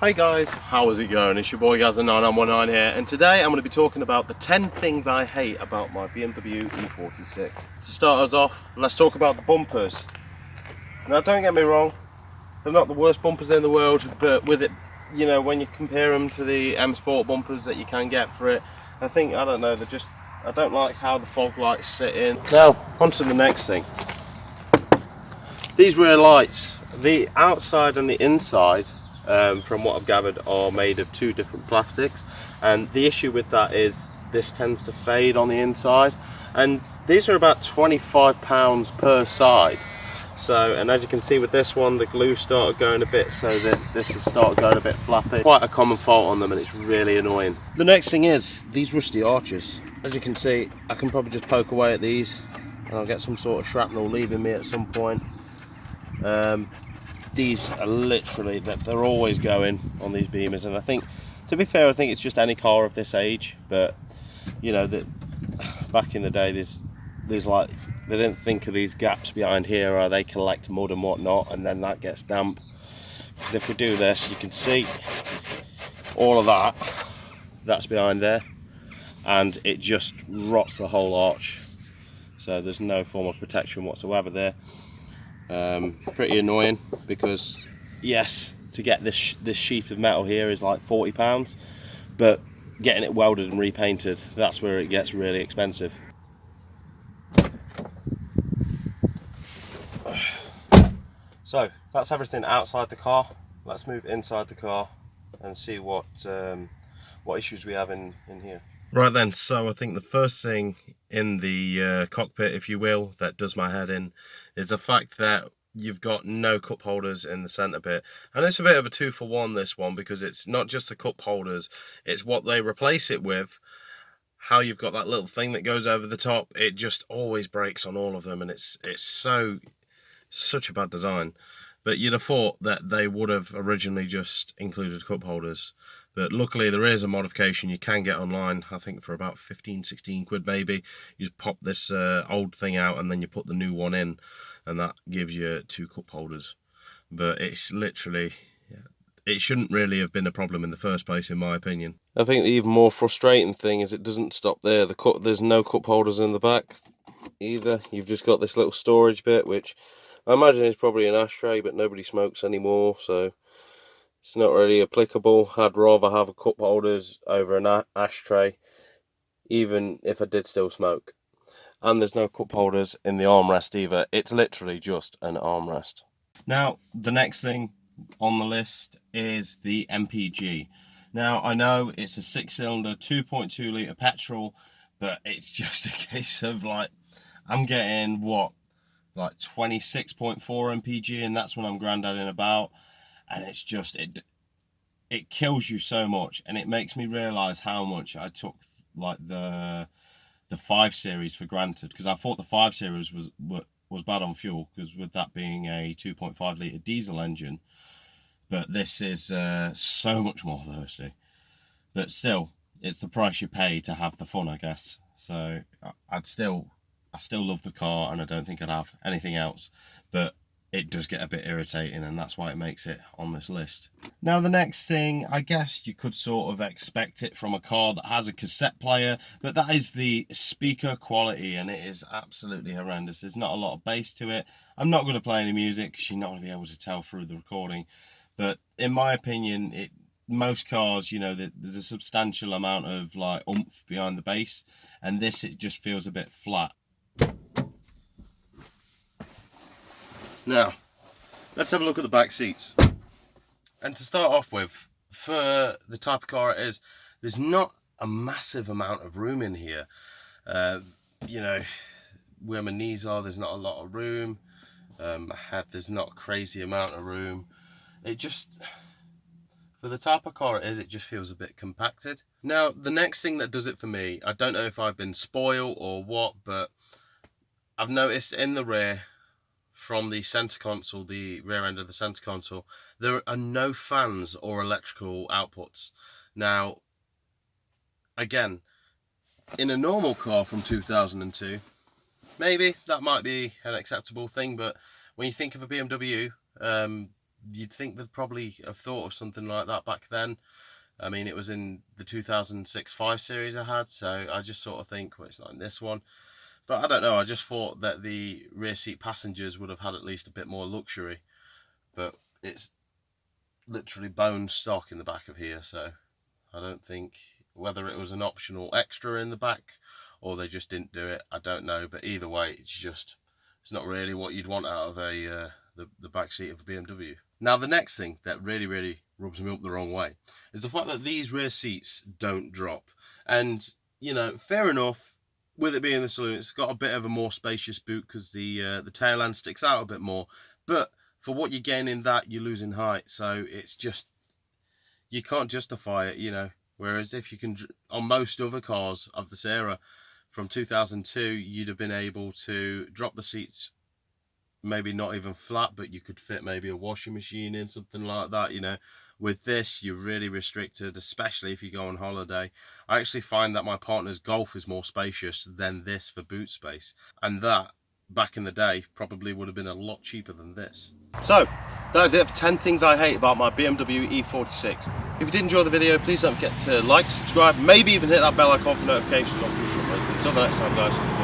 Hey guys, how is it going? It's your boy Gazza9919 here, and today I'm going to be talking about the 10 things I hate about my BMW E46. To start us off, let's talk about the bumpers. Now don't get me wrong, they're not the worst bumpers in the world, but with it, you know, when you compare them to the M Sport bumpers that you can get for it, I don't know, I don't like how the fog lights sit in. Now, on to the next thing. These rear lights, the outside and the inside, from what I've gathered, are made of two different plastics, and the issue with that is this tends to fade on the inside, and these are about £25 per side. So, and as you can see with this one, the glue started going a bit, so that this has started going a bit flappy. Quite a common fault on them, and it's really annoying. The next thing is these rusty arches. As you can see, I can probably just poke away at these and I'll get some sort of shrapnel leaving me at some point. These are literally, they're always going on these Beamers, and I think, to be fair, I think it's just any car of this age, but you know, that back in the day, there's like, they didn't think of these gaps behind here, or they collect mud and whatnot, and then that gets damp. Because if we do this, you can see all of that's behind there, and it just rots the whole arch, so there's no form of protection whatsoever there. Pretty annoying, because yes, to get this sheet of metal here is like £40, but getting it welded and repainted, that's where it gets really expensive. So that's everything outside the car. Let's move inside the car and see what issues we have in here. Right then, so I think the first thing in the cockpit, if you will, that does my head in is the fact that you've got no cup holders in the centre bit. And it's a bit of a 2-for-1, this one, because it's not just the cup holders, it's what they replace it with. How you've got that little thing that goes over the top, it just always breaks on all of them, and it's such a bad design. But you'd have thought that they would have originally just included cup holders. But luckily there is a modification you can get online, I think for about 15-16 quid maybe. You just pop this old thing out and then you put the new one in, and that gives you 2 cup holders. But it's literally, it shouldn't really have been a problem in the first place, in my opinion. I think the even more frustrating thing is it doesn't stop there. There's no cup holders in the back either. You've just got this little storage bit, which I imagine is probably an ashtray, but nobody smokes anymore, so it's not really applicable. I'd rather have a cup holders over an ashtray, even if I did still smoke. And there's no cup holders in the armrest either. It's literally just an armrest. Now, the next thing on the list is the MPG. Now, I know it's a 6-cylinder, 2.2 litre petrol, but it's just a case of like, I'm getting what? Like 26.4 mpg, and that's what I'm granddading about, and it's just, it kills you so much, and it makes me realize how much I took like the 5 Series for granted, because I thought the 5 Series was bad on fuel, because with that being a 2.5 litre diesel engine, but this is so much more thirsty. But still, it's the price you pay to have the fun, I guess. So I still love the car, and I don't think I'd have anything else, but it does get a bit irritating, and that's why it makes it on this list. Now, the next thing, I guess you could sort of expect it from a car that has a cassette player, but that is the speaker quality, and it is absolutely horrendous. There's not a lot of bass to it. I'm not going to play any music because you're not going to be able to tell through the recording, but in my opinion, most cars, you know, there's a substantial amount of like oomph behind the bass, and this, it just feels a bit flat. Now, let's have a look at the back seats. And to start off with, for the type of car it is, there's not a massive amount of room in here. You know, where my knees are, there's not a lot of room. My head, there's not a crazy amount of room. It just, for the type of car it is, it just feels a bit compacted. Now, the next thing that does it for me, I don't know if I've been spoiled or what, but I've noticed in the rear, from the center console, the rear end of the center console, there are no fans or electrical outputs. Now, again, in a normal car from 2002, maybe that might be an acceptable thing, but when you think of a BMW, you'd think they'd probably have thought of something like that back then. I mean, it was in the 2006 5 Series I had, so I just sort of think, well, it's not in this one. But I don't know, I just thought that the rear seat passengers would have had at least a bit more luxury. But it's literally bone stock in the back of here, so I don't think whether it was an optional extra in the back or they just didn't do it, I don't know. But either way, it's not really what you'd want out of the back seat of a BMW. Now, the next thing that really rubs me up the wrong way is the fact that these rear seats don't drop. And, you know, fair enough, with it being the saloon, it's got a bit of a more spacious boot because the tail end sticks out a bit more. But for what you're getting in that, you're losing height. So it's just, you can't justify it, you know. Whereas if you can, on most other cars of this era from 2002, you'd have been able to drop the seats, maybe not even flat, but you could fit maybe a washing machine in, something like that, you know. With this, you're really restricted, especially if you go on holiday. I actually find that my partner's Golf is more spacious than this for boot space, and that, back in the day, probably would have been a lot cheaper than this. So, that is it for 10 things I hate about my BMW E46. If you did enjoy the video, please don't forget to like, subscribe, maybe even hit that bell icon for notifications on future uploads. Until the next time, guys.